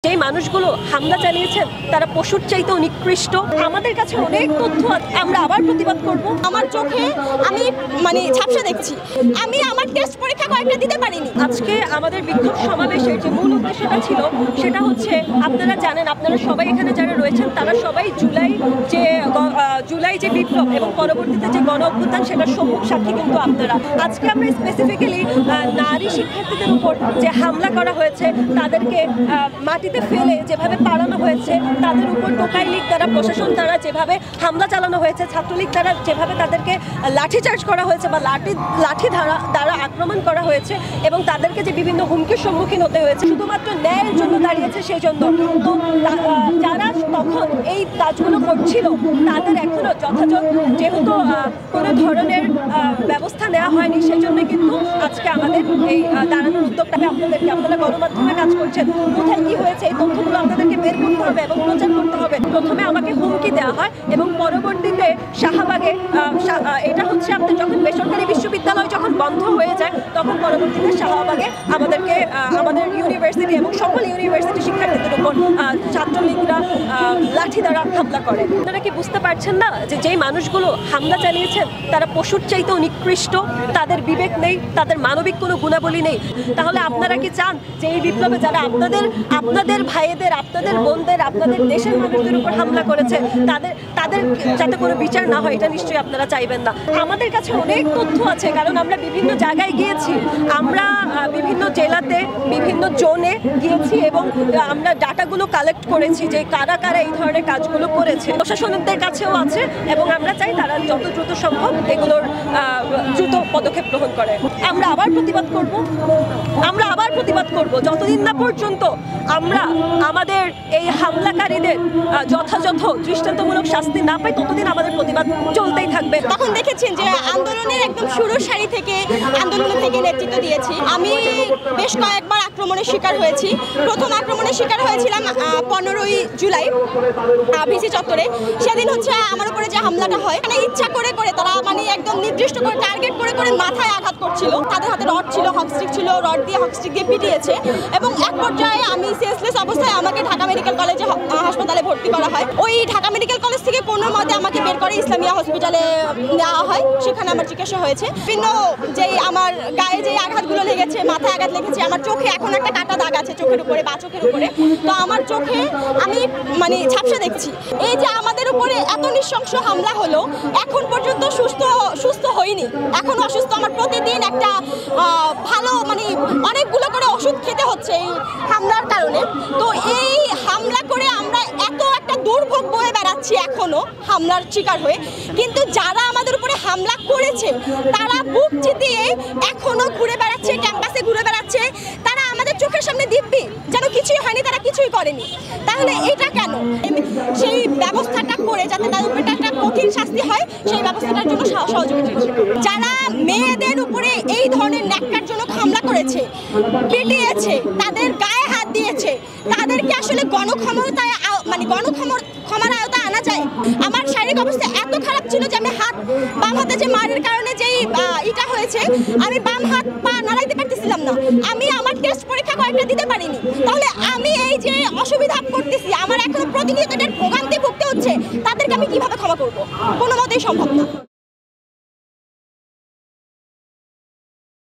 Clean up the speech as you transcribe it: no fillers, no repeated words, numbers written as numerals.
যে মানুষগুলো হামলা চালিয়েছেন তারা পশুর চাইতেও নিকৃষ্ট। আমাদের কাছে অনেক তথ্য আছে, আমরা আবার প্রতিবাদ করব। আমার চোখে আমি ঝাপসা দেখছি। আমি আমার টেস্ট পরীক্ষা কয়েকটা দিতে পারিনি। আজকে আমাদের বিক্ষোভ সমাবেশের যে মূল উদ্দেশ্যটা ছিল সেটা হচ্ছে, আপনারা জানেন, আপনারা সবাই এখানে যারা রয়েছেন তারা সবাই জুলাই যে বিপ্লব এবং পরবর্তীতে যে গণ অভ্যুত্থান সেটার সম্মুখ সাক্ষী কিন্তু আপনারা। আজকে আমরা স্পেসিফিক্যালি নারী শিক্ষার্থীদের উপর যে হামলা করা হয়েছে, তাদেরকে মাটিতে ফেলে যেভাবে পালানো হয়েছে, তাদের উপর টোকাই লীগ দ্বারা, প্রশাসন দ্বারা যেভাবে হামলা চালানো হয়েছে, ছাত্রলীগ দ্বারা যেভাবে তাদেরকে লাঠিচার্জ করা হয়েছে বা লাঠি দ্বারা আক্রমণ করা হয়েছে এবং তাদেরকে যে বিভিন্ন হুমকির সম্মুখীন হতে হয়েছে শুধুমাত্র ন্যায়ের জন্য দাঁড়িয়েছে সেই জন্য। তো যারা তখন এই কাজগুলো করছিল তাদের এখনো যথাযথ যেহেতু কোনো ধরনের ব্যবস্থা নেওয়া হয়নি, সেই জন্য কিন্তু আজকে আমাদের এই দাঁড়ানোর উদ্যোগটা আপনারা গণমাধ্যমে কাজ করছেন, কোথায় কি হয়েছে এই তথ্যগুলো আপনাদেরকে বের করতে হবে এবং প্রচার করতে হবে। প্রথমে আমাকে হুমকি দেওয়া হয় এবং পরবর্তীতে শাহবাগে, এটা হচ্ছে আপনার যখন বেসরকারি বিশ্ববিদ্যালয় যখন বন্ধ হয়ে যায় তখন পরবর্তীতে শাহবাগে আমাদেরকে আমাদের ইউনিভার্সিটি এবং সকল ইউনিভার্সিটি শিক্ষার্থীদের উপর ছাত্রলীগরা লাঠি দ্বারা হামলা করে। আপনারা কি বুঝতে পারছেন না যে যেই মানুষগুলো হামলা চালিয়েছেন তারা পশুর চাইতেও নিকৃষ্ট, তাদের বিবেক নেই, তাদের মানবিক কোনো গুণাবলী নেই? তাহলে আপনারা কি চান যে এই বিপ্লবে যারা আপনাদের ভাইদের, আপনাদের বোনদের, আপনাদের দেশের মানুষদের উপর হামলা করেছে তাদের যাতে কোনো বিচার না হয়, এটা নিশ্চয়ই আপনারা চাইবেন না। আমাদের কাছে অনেক তথ্য আছে, কারণ আমরা বিভিন্ন জায়গায় গিয়েছি, আমরা বিভিন্ন জেলাতে বিভিন্ন জোনে গিয়েছি এবং আমরা ডাটাগুলো কালেক্ট করেছি যে কারা কারা এই ধরনের কাজগুলো করেছে। প্রশাসনদের কাছেও আছে এবং আমরা চাই তারা যত দ্রুত সম্ভব এগুলোর দ্রুত পদক্ষেপ গ্রহণ করে। আমরা আবার প্রতিবাদ করব যতদিন না পর্যন্ত আমরা আমাদের এই হামলাকারীদের যথাযথ দৃষ্টান্তমূলক শাস্তি না পাই, ততদিন আমাদের প্রতিবাদ চলতেই থাকবে। তখন দেখেছেন যে আন্দোলনের একদম শুরুর সারি থেকে নেতৃত্ব দিয়েছি। আমি বেশ কয়েকবার আক্রমণের শিকার হয়েছি। প্রথম আক্রমণের শিকার হয়েছিলাম 15ই জুলাই ভিসি চত্বরে। সেদিন হচ্ছে আমার উপরে যে হামলাটা হয়, মানে ইচ্ছা করে তারা একদম নির্দিষ্ট করে টার্গেট করে মাথায় আঘাত করছিল। তাদের হাতে রড ছিল, হকস্টিক ছিল, রড দিয়ে হকস্টিক দিয়ে পিটিয়েছে এবং এক পর্যায়ে আমি সেন্সলেস অবস্থায় আমাকে ঢাকা মেডিকেল কলেজে হাসপাতালে ভর্তি করা হয়। ওই ঢাকা মেডিকেল কলেজ থেকে কোনো মতে আমাকে বের করে ইসলামিয়া হসপিটালে নেওয়া হয়, সেখানে আমার চিকিৎসা হয়েছে। বিভিন্ন যেই আমার গায়ে যে আঘাতগুলো লেগেছে, মাথায় আঘাত লেগেছে, আমার চোখে এখন একটা কাটা দাগ আছে চোখের উপরে, বা চোখের উপরে। তো আমার চোখে আমি ঝাপসা দেখছি। এই যে আমাদের উপরে এত নৃশংস হামলা হলো, এখন পর্যন্ত সুস্থ হইনি, এখন অসুস্থ। আমার প্রতিদিন একটা ভালো অনেকগুলো করে ওষুধ খেতে হচ্ছে এই হামলার কারণে। তো এই হামলা করে আমরা এত একটা দুর্ভোগ বয়ে বেড়াচ্ছি এখনো হামলার শিকার হয়ে, কিন্তু যারা আমাদের উপরে হামলা করেছে তারা বুক চিতিয়ে এখনো ঘুরে বেড়াচ্ছে, ক্যাম্পাসে ঘুরে বেড়াচ্ছে। তারা আমাদের চোখের সামনে দিব্যি যেন কিছুই হয়নি, তারা কিছুই করেনি। তাহলে এটা কেন? সেই ব্যবস্থাটা করে যাতে তাদের উপরে একটা কঠিন শাস্তি হয়, সেই ব্যবস্থাটার জন্য সহযোগিতা। যারা মেয়েদের উপরে এই ধরনের ন্যাক্কারজনক হামলা করেছে, পিটিয়েছে, তাদের গায়ে হাত দিয়েছে, তাদেরকে আসলে গণক্ষমতায় গণক্ষমার আওতায় আনা যায়। আমার শারীরিক অবস্থা এত খারাপ ছিল যে আমি বাম হাতে যে মারের কারণে যেই ইটা হয়েছে, আমি বাম হাত পা নাড়াইতে পারতেছিলাম না। আমি আমার টেস্ট পরীক্ষা কয়েকটা দিতে পারিনি। তাহলে আমি এই যে অসুবিধা করতেছি, আমার এখনো প্রতিনিয়ত ভোগান্তি ভুগতে হচ্ছে, তাদেরকে আমি কিভাবে ক্ষমা করবো? কোনো মতেই সম্ভব না।